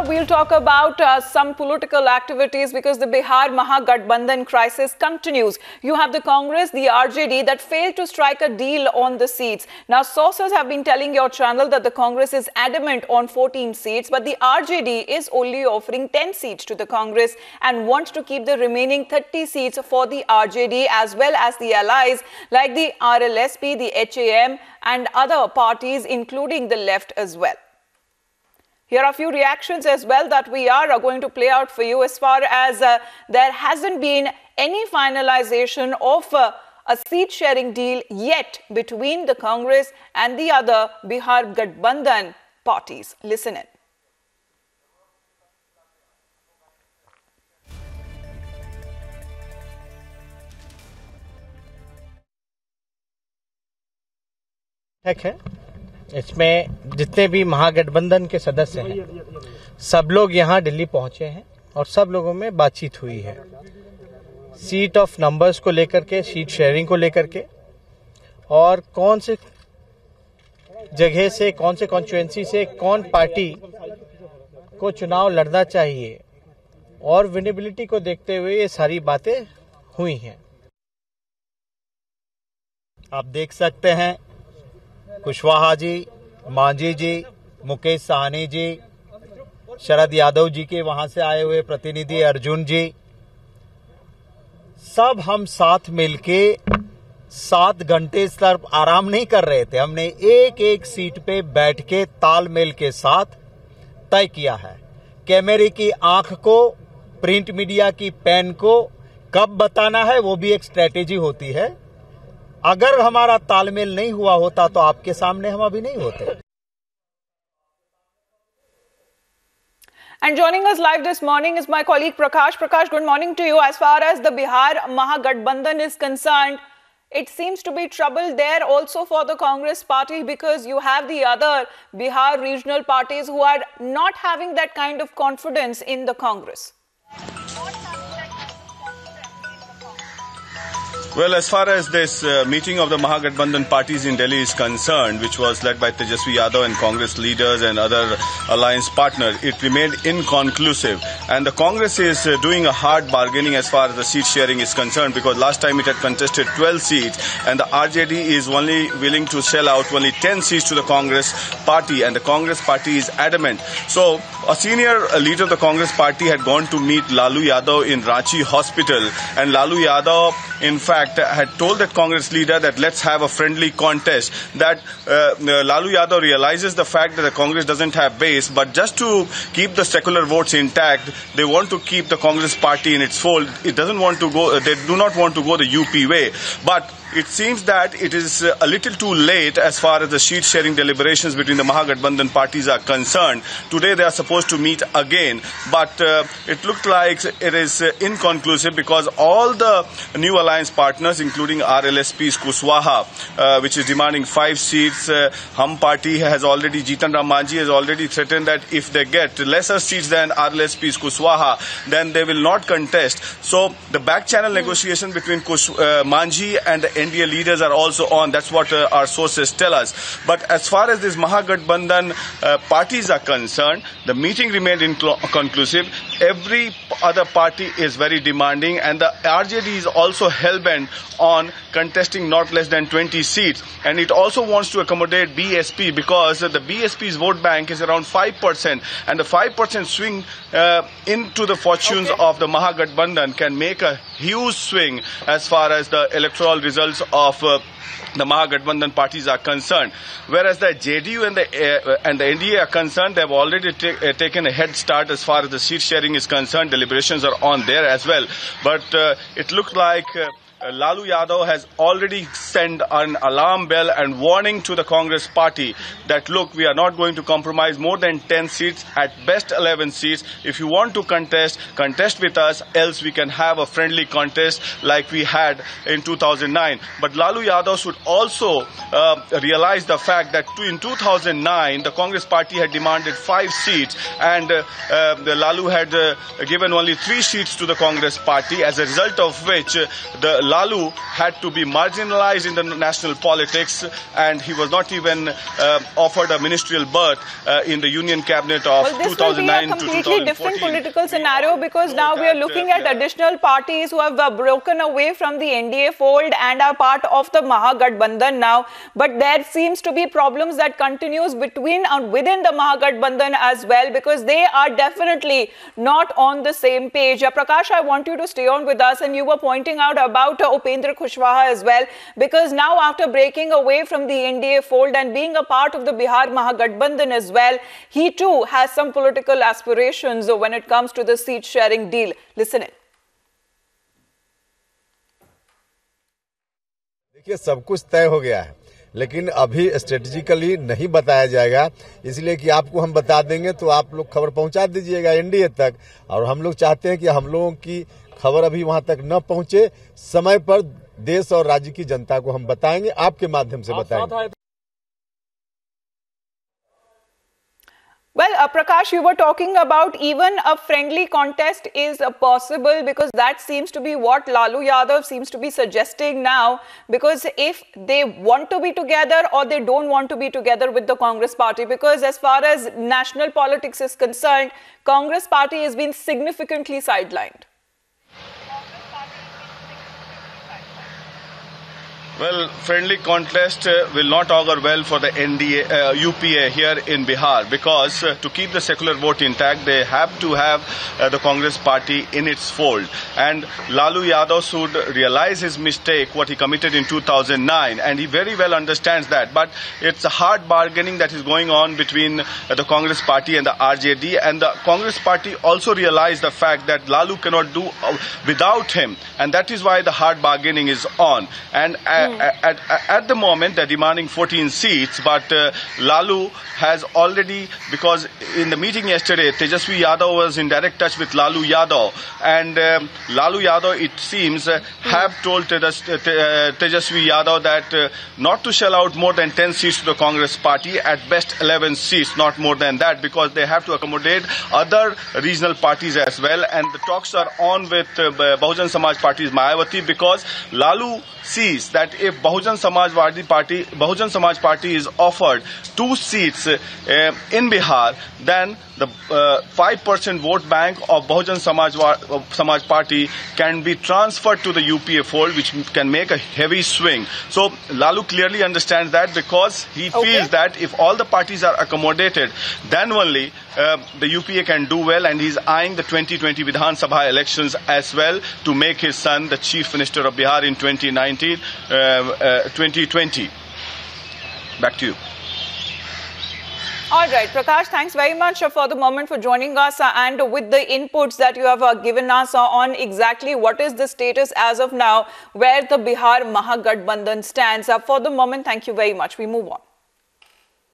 up, we'll talk about some political activities because the Bihar Mahagathbandhan crisis continues. You have the Congress, the RJD that failed to strike a deal on the seats. Now, sources have been telling your channel that the Congress is adamant on 14 seats, but the RJD is only offering 10 seats to the Congress and wants to keep the remaining 30 seats for the RJD as well as the allies like the RLSP, the HAM and other parties, including the left as well. Here are a few reactions as well that we are going to play out for you as far as there hasn't been any finalization of a seat-sharing deal yet between the Congress and the other Bihar Gathbandhan parties. Listen in. है इसमें जितने भी महागठबंधन के सदस्य हैं सब लोग यहाँ दिल्ली पहुंचे हैं और सब लोगों में बातचीत हुई है सीट ऑफ नंबर्स को लेकर के, सीट शेयरिंग को लेकर के और कौन से जगह से, कौन से कॉन्स्टिट्यूएंसी से कौन पार्टी को चुनाव लड़ना चाहिए और विनेबिलिटी को देखते हुए ये सारी बातें हुई हैं। आप देख सकते हैं कुशवाहा जी, मांझी जी, मुकेश साहनी जी, शरद यादव जी के वहां से आए हुए प्रतिनिधि अर्जुन जी, सब हम साथ मिलके 7 घंटे सिर्फ आराम नहीं कर रहे थे। हमने एक एक सीट पे बैठ के तालमेल के साथ तय किया है। कैमरे की आंख को, प्रिंट मीडिया की पेन को कब बताना है वो भी एक स्ट्रेटेजी होती है। अगर हमारा तालमेल नहीं हुआ होता तो आपके सामने हम अभी नहीं होते। And joining us live this morning is my colleague Prakash. Prakash, good morning to you. As far as the Bihar Mahagathbandhan is concerned, it seems to be trouble there also for the Congress party because you have the other Bihar regional parties who are not having that kind of confidence in the Congress. Well, as far as this meeting of the Mahagathbandhan parties in Delhi is concerned, which was led by Tejasvi Yadav and Congress leaders and other alliance partners, it remained inconclusive. And the Congress is doing a hard bargaining as far as the seat sharing is concerned, because last time it had contested 12 seats and the RJD is only willing to sell out only 10 seats to the Congress party, and the Congress party is adamant. So a senior leader of the Congress party had gone to meet Lalu Yadav in Ranchi hospital, and Lalu Yadav in fact had told that Congress leader that let's have a friendly contest. That Lalu Yadav realizes the fact that the Congress doesn't have base, but just to keep the secular votes intact, they want to keep the Congress party in its fold. It doesn't want to go, they do not want to go the UP way. But it seems that it is a little too late as far as the seat sharing deliberations between the Mahagathbandhan parties are concerned. Today they are supposed to meet again, but it looked like it is inconclusive because all the new alliance partners, including RLSP's Kushwaha, which is demanding 5 seats, Hum party has already, Jitan Ram Manjhi has already threatened that if they get lesser seats than RLSP's Kushwaha, then they will not contest. So the back channel negotiation between Manjhi and the NDA leaders are also on. That's what our sources tell us. But as far as these Mahagathbandhan parties are concerned, the meeting remained inconclusive. Every other party is very demanding, and the RJD is also hell-bent on contesting not less than 20 seats. And it also wants to accommodate BSP because the BSP's vote bank is around 5%, and the 5% swing into the fortunes of the Mahagathbandhan can make a huge swing as far as the electoral results of the Mahagathbandhan parties are concerned. Whereas the JDU and the NDA are concerned, they have already taken a head start as far as the seat sharing is concerned. Deliberations are on there as well. But it looked like Lalu Yadav has already sent an alarm bell and warning to the Congress party that, look, we are not going to compromise more than 10 seats, at best 11 seats. If you want to contest, contest with us, else we can have a friendly contest like we had in 2009. But Lalu Yadav should also realize the fact that in 2009, the Congress party had demanded 5 seats and Lalu had given only 3 seats to the Congress party, as a result of which the Lalu had to be marginalized in the national politics, and he was not even offered a ministerial berth in the union cabinet of 2009 to 2014. This will be a completely different political scenario, because now we are looking at additional parties who have broken away from the NDA fold and are part of the Mahagathbandhan now. But there seems to be problems that continues between and within the Mahagathbandhan as well, because they are definitely not on the same page. Prakash, I want you to stay on with us, and you were pointing out about Upendra Kushwaha as well, because now after breaking away from the NDA fold and being a part of the Bihar Mahagathbandhan as well, he too has some political aspirations when it comes to the seat sharing deal. Listen in. देखिए, सब कुछ तय हो गया है, लेकिन अभी strategically नहीं बताया जाएगा, इसलिए कि आपको हम बता देंगे तो आप लोग खबर पहुंचा दीजिएगा एनडीए तक, और हम लोग चाहते हैं कि हम लोगों की खबर अभी वहां तक न पहुंचे, समय पर देश और राज्य की जनता को हम बताएंगे, आपके माध्यम से बताएंगे। Well, Prakash, you were talking about even a friendly contest is possible, because that seems to be what Lalu Yadav seems to be suggesting now, because if they want to be together or they don't want to be together with the Congress party, because as far as national politics is concerned, Congress party has been significantly sidelined. Well, friendly contest will not augur well for the UPA here in Bihar, because to keep the secular vote intact, they have to have the Congress party in its fold. And Lalu Yadav should realize his mistake, what he committed in 2009, and he very well understands that. But it's a hard bargaining that is going on between the Congress party and the RJD, and the Congress party also realized the fact that Lalu cannot do without him, and that is why the hard bargaining is on. And at the moment, they're demanding 14 seats, but Lalu has already, because in the meeting yesterday, Tejaswi Yadav was in direct touch with Lalu Yadav, and Lalu Yadav, it seems, have told Tejaswi Yadav that not to shell out more than 10 seats to the Congress party, at best 11 seats, not more than that, because they have to accommodate other regional parties as well. And the talks are on with Bahujan Samaj Party's Mayawati, because Lalu sees that if Bahujan Samaj Party is offered 2 seats in Bihar, then the 5% vote bank of Bahujan Samaj Party can be transferred to the UPA fold, which can make a heavy swing. So Lalu clearly understands that, because he feels that if all the parties are accommodated, then only the UPA can do well, and he's eyeing the 2020 Vidhan Sabha elections as well to make his son the Chief Minister of Bihar in 2020. Back to you. All right, Prakash, thanks very much for the moment for joining us and with the inputs that you have given us on exactly what is the status as of now, where the Bihar Mahagathbandhan stands. For the moment, thank you very much. We move on.